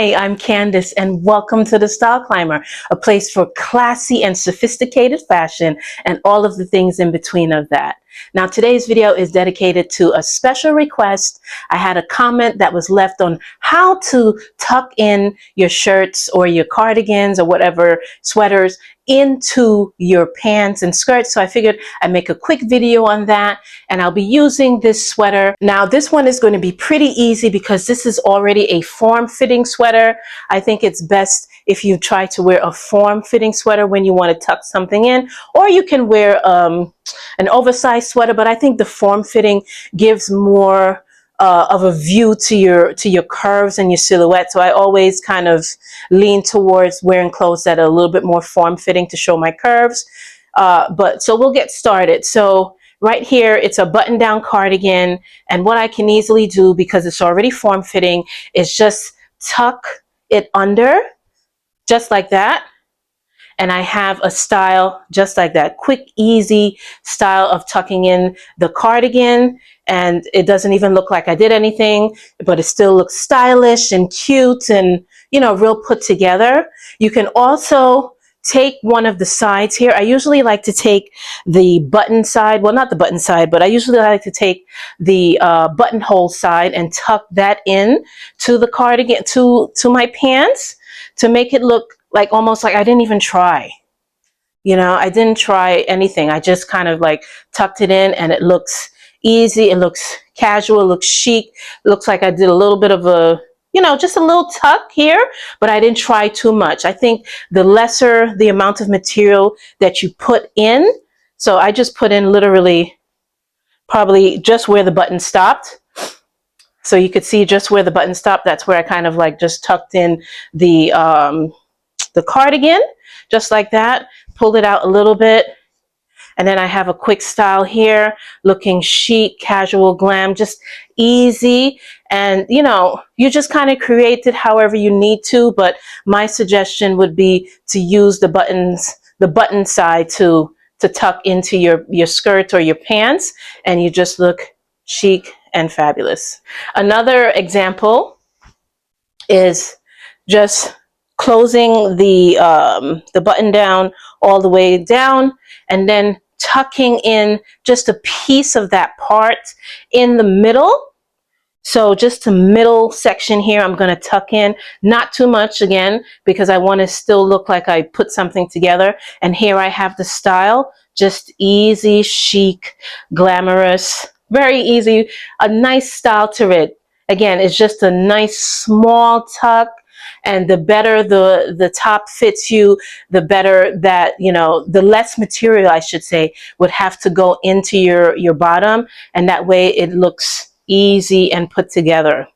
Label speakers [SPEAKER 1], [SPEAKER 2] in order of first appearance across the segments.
[SPEAKER 1] Hi, I'm Candace and welcome to the Style Climber, a place for classy and sophisticated fashion and all of the things in between of that. Now today's video is dedicated to a special request. I had a comment that was left on how to tuck in your shirts or your cardigans or whatever sweaters into your pants and skirts. So I figured I'd make a quick video on that, and I'll be using this sweater. Now this one is going to be pretty easy because this is already a form-fitting sweater. I think it's best if you try to wear a form-fitting sweater when you want to tuck something in, or you can wear an oversized sweater, but I think the form-fitting gives more of a view to your curves and your silhouette. So I always kind of lean towards wearing clothes that are a little bit more form-fitting to show my curves. So we'll get started. So right here, it's a button-down cardigan, and what I can easily do, because it's already form-fitting, is just tuck it under, just like that. And I have a style just like that, quick, easy style of tucking in the cardigan. And it doesn't even look like I did anything, but it still looks stylish and cute and, you know, real put together. You can also take one of the sides here. I usually like to take the button side, well, not the button side, but I usually like to take the buttonhole side and tuck that in to the cardigan, to my pants, to make it look like almost like I didn't even try. You know, I didn't try anything. I just kind of like tucked it in, and it looks easy. It looks casual. It looks chic. It looks like I did a little bit of a, you know, just a little tuck here, but I didn't try too much. I think the lesser the amount of material that you put in, so I just put in literally probably just where the button stopped. So you could see just where the button stopped. That's where I kind of like just tucked in the cardigan, just like that. Pulled it out a little bit. And then I have a quick style here, looking chic, casual, glam, just easy. And, you know, you just kind of create it however you need to. But my suggestion would be to use the button side to tuck into your skirt or your pants. And you just look chic and fabulous. Another example is just closing the button down all the way down, and then tucking in just a piece of that part in the middle. So just the middle section here, I'm going to tuck in, not too much again, because I want to still look like I put something together. And here I have the style, just easy, chic, glamorous, very easy, a nice style to it. Again, it's just a nice small tuck. And the better the top fits you, the better that, you know, the less material, I should say, would have to go into your bottom. And that way it looks easy and put together.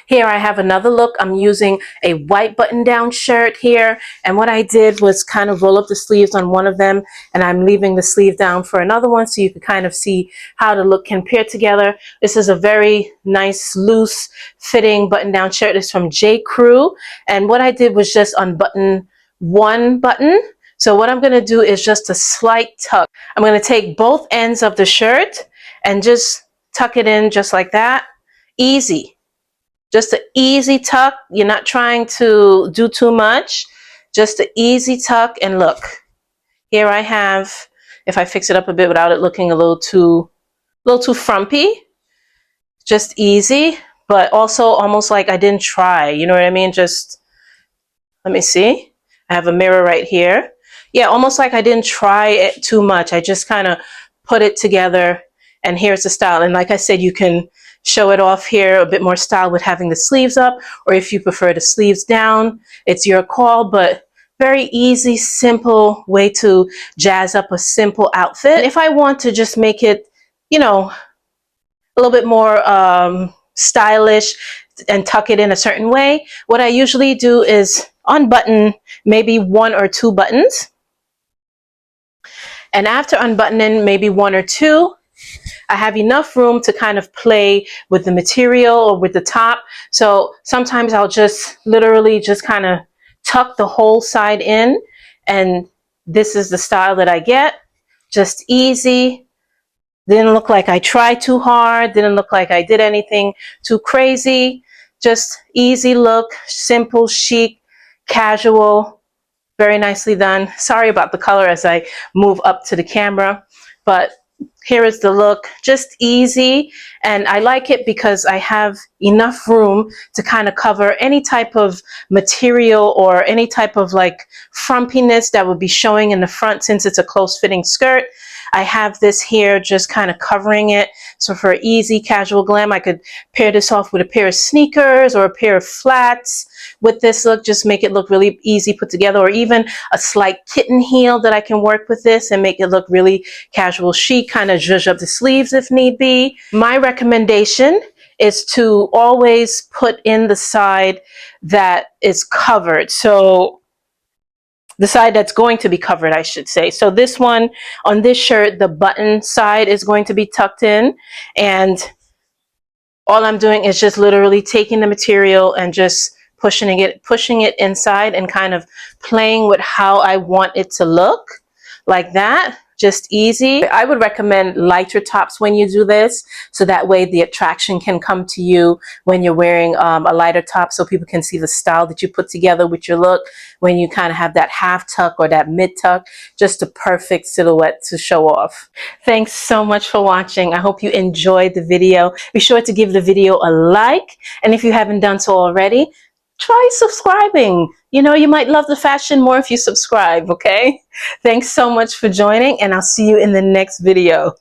[SPEAKER 1] Here I have another look. I'm using a white button-down shirt here, and what I did was kind of roll up the sleeves on one of them, and I'm leaving the sleeve down for another one, so you can kind of see how the look can pair together. This is a very nice, loose fitting button-down shirt. It's from J. Crew, and what I did was just unbutton one button. So what I'm going to do is just a slight tuck. I'm going to take both ends of the shirt and just tuck it in just like that. Easy. Just an easy tuck. You're not trying to do too much. Just an easy tuck. And look, here I have, if I fix it up a bit without it looking a little too frumpy, just easy, but also almost like I didn't try. You know what I mean? Just, let me see. I have a mirror right here. Yeah, almost like I didn't try it too much. I just kind of put it together, and here's the style. And like I said, you can show it off here, a bit more style with having the sleeves up, or if you prefer the sleeves down, it's your call, but very easy, simple way to jazz up a simple outfit. And if I want to just make it, you know, a little bit more stylish and tuck it in a certain way, what I usually do is unbutton maybe one or two buttons. And after unbuttoning maybe one or two, I have enough room to kind of play with the material or with the top. So sometimes I'll just literally just kind of tuck the whole side in, and this is the style that I get. Just easy. Didn't look like I tried too hard. Didn't look like I did anything too crazy. Just easy look, simple, chic, casual, very nicely done. Sorry about the color as I move up to the camera, but here is the look, just easy. And I like it because I have enough room to kind of cover any type of material or any type of like frumpiness that would be showing in the front since it's a close fitting skirt. I have this here just kind of covering it. So for easy casual glam, I could pair this off with a pair of sneakers or a pair of flats with this look, just make it look really easy put together, or even a slight kitten heel that I can work with this and make it look really casual chic, kind of zhuzh up the sleeves if need be. My recommendation is to always put in the side that is covered. So the side that's going to be covered, I should say. So this one on this shirt, the button side is going to be tucked in, and all I'm doing is just literally taking the material and just pushing it inside and kind of playing with how I want it to look, like that. Just easy. I would recommend lighter tops when you do this, so that way the attraction can come to you when you're wearing a lighter top, so people can see the style that you put together with your look when you kind of have that half tuck or that mid tuck, just a perfect silhouette to show off. Thanks so much for watching. I hope you enjoyed the video. Be sure to give the video a like, and if you haven't done so already, try subscribing. You know, you might love the fashion more if you subscribe, okay? Thanks so much for joining, and I'll see you in the next video.